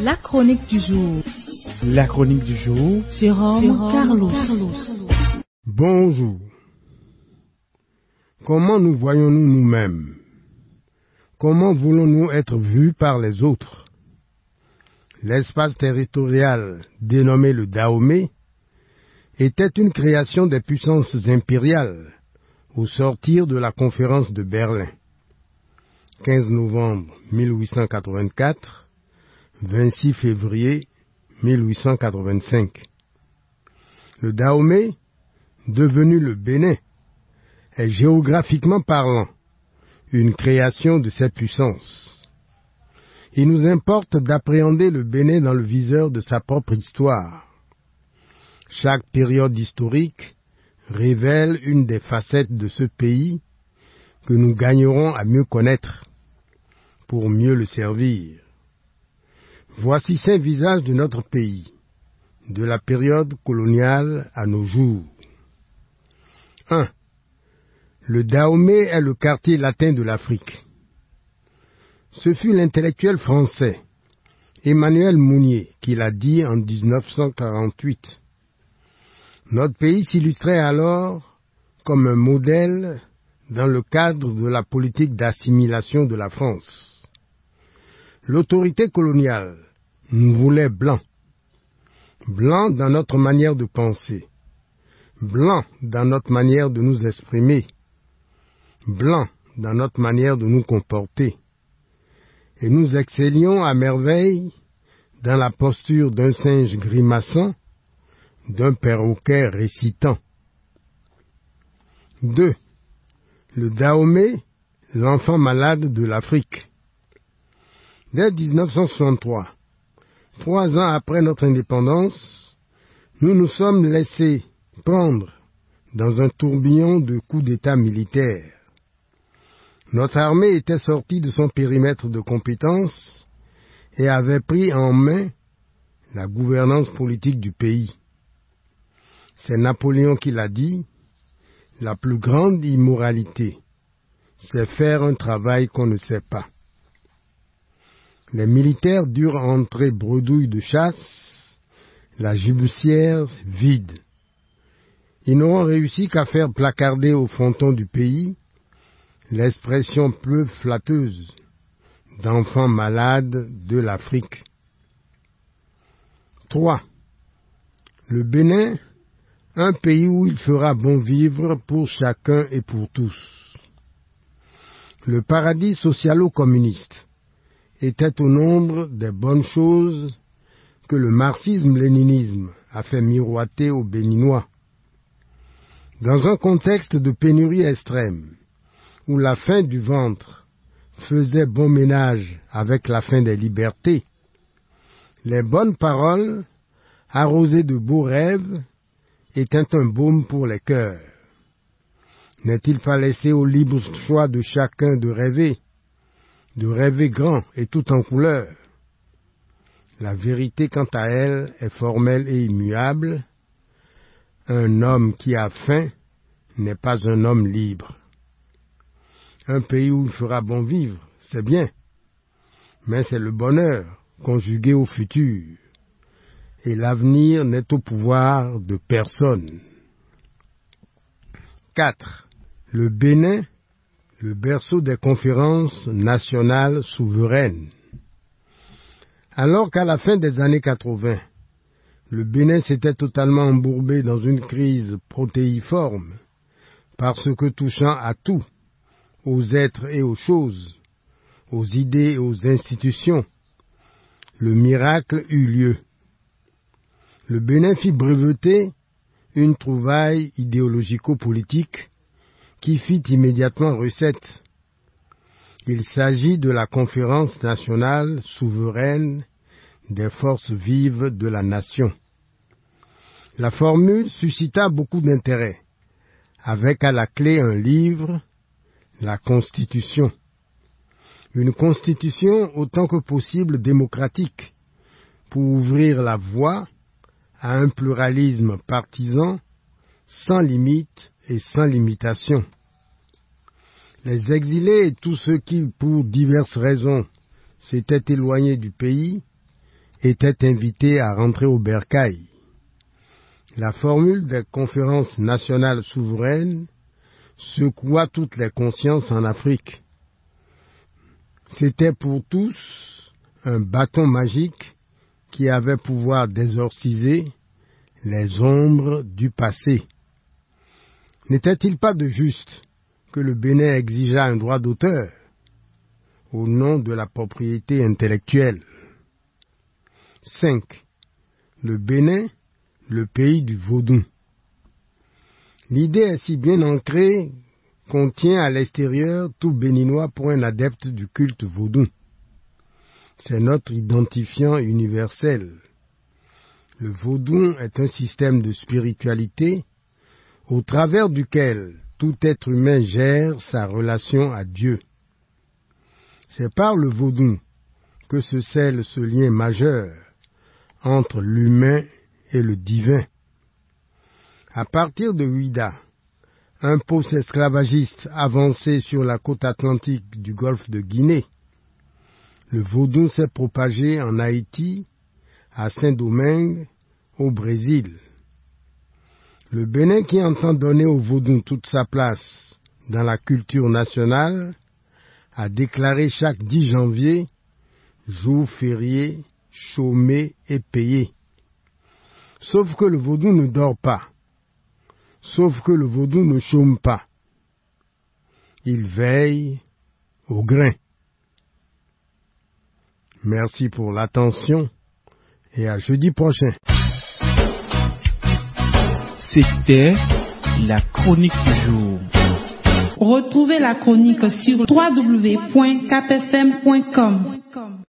La chronique du jour. La chronique du jour. Jérôme Carlos. Bonjour. Comment nous voyons-nous nous-mêmes? Comment voulons-nous être vus par les autres? L'espace territorial, dénommé le Dahomey, était une création des puissances impériales au sortir de la conférence de Berlin. 15 novembre 1884, 26 février 1885. Le Dahomey, devenu le Bénin, est géographiquement parlant une création de ces puissances. Il nous importe d'appréhender le Bénin dans le viseur de sa propre histoire. Chaque période historique révèle une des facettes de ce pays que nous gagnerons à mieux connaître, pour mieux le servir. Voici 5 visages de notre pays, de la période coloniale à nos jours. 1. Le Dahomey est le quartier latin de l'Afrique. Ce fut l'intellectuel français, Emmanuel Mounier, qui l'a dit en 1948. Notre pays s'illustrait alors comme un modèle dans le cadre de la politique d'assimilation de la France. L'autorité coloniale nous voulait blancs. Blancs dans notre manière de penser. Blancs dans notre manière de nous exprimer. Blancs dans notre manière de nous comporter. Et nous excellions à merveille dans la posture d'un singe grimaçant, d'un perroquet récitant. 2. Le Dahomey, l'enfant malade de l'Afrique. Dès 1963, 3 ans après notre indépendance, nous nous sommes laissés prendre dans un tourbillon de coups d'État militaires. Notre armée était sortie de son périmètre de compétence et avait pris en main la gouvernance politique du pays. C'est Napoléon qui l'a dit, la plus grande immoralité, c'est faire un travail qu'on ne sait pas. Les militaires durent entrer bredouille de chasse, la gibecière vide. Ils n'auront réussi qu'à faire placarder au fronton du pays l'expression peu flatteuse d'enfants malades de l'Afrique. 3. Le Bénin, un pays où il fera bon vivre pour chacun et pour tous. Le paradis socialo-communiste était au nombre des bonnes choses que le marxisme-léninisme a fait miroiter aux Béninois. Dans un contexte de pénurie extrême, où la faim du ventre faisait bon ménage avec la faim des libertés, les bonnes paroles, arrosées de beaux rêves, était un baume pour les cœurs. N'est-il pas laissé au libre choix de chacun de rêver grand et tout en couleur? La vérité, quant à elle, est formelle et immuable. Un homme qui a faim n'est pas un homme libre. Un pays où il fera bon vivre, c'est bien, mais c'est le bonheur conjugué au futur. Et l'avenir n'est au pouvoir de personne. 4. Le Bénin, le berceau des conférences nationales souveraines. Alors qu'à la fin des années 80, le Bénin s'était totalement embourbé dans une crise protéiforme, parce que touchant à tout, aux êtres et aux choses, aux idées et aux institutions, le miracle eut lieu. Le Bénin fit breveter une trouvaille idéologico-politique qui fit immédiatement recette. Il s'agit de la conférence nationale souveraine des forces vives de la nation. La formule suscita beaucoup d'intérêt, avec à la clé un livre, la Constitution. Une constitution autant que possible démocratique, pour ouvrir la voie à un pluralisme partisan sans limite et sans limitation. Les exilés et tous ceux qui, pour diverses raisons, s'étaient éloignés du pays étaient invités à rentrer au bercail. La formule des conférences nationales souveraines secoua toutes les consciences en Afrique. C'était pour tous un bâton magique qui avait pouvoir d'exorciser les ombres du passé. N'était-il pas de juste que le Bénin exigeât un droit d'auteur au nom de la propriété intellectuelle? 5. Le Bénin, le pays du vaudou. L'idée est si bien ancrée qu'on tient à l'extérieur tout Béninois pour un adepte du culte vaudou. C'est notre identifiant universel. Le vaudou est un système de spiritualité au travers duquel tout être humain gère sa relation à Dieu. C'est par le vaudou que se scelle ce lien majeur entre l'humain et le divin. À partir de Ouida, un post-esclavagiste avancé sur la côte atlantique du golfe de Guinée, le vaudou s'est propagé en Haïti, à Saint-Domingue, au Brésil. Le Bénin, qui entend donner au vaudou toute sa place dans la culture nationale, a déclaré chaque 10 janvier jour férié, chômé et payé. Sauf que le vaudou ne dort pas. Sauf que le vaudou ne chôme pas. Il veille au grain. Merci pour l'attention et à jeudi prochain. C'était la chronique du jour. Retrouvez la chronique sur www.capfm.com.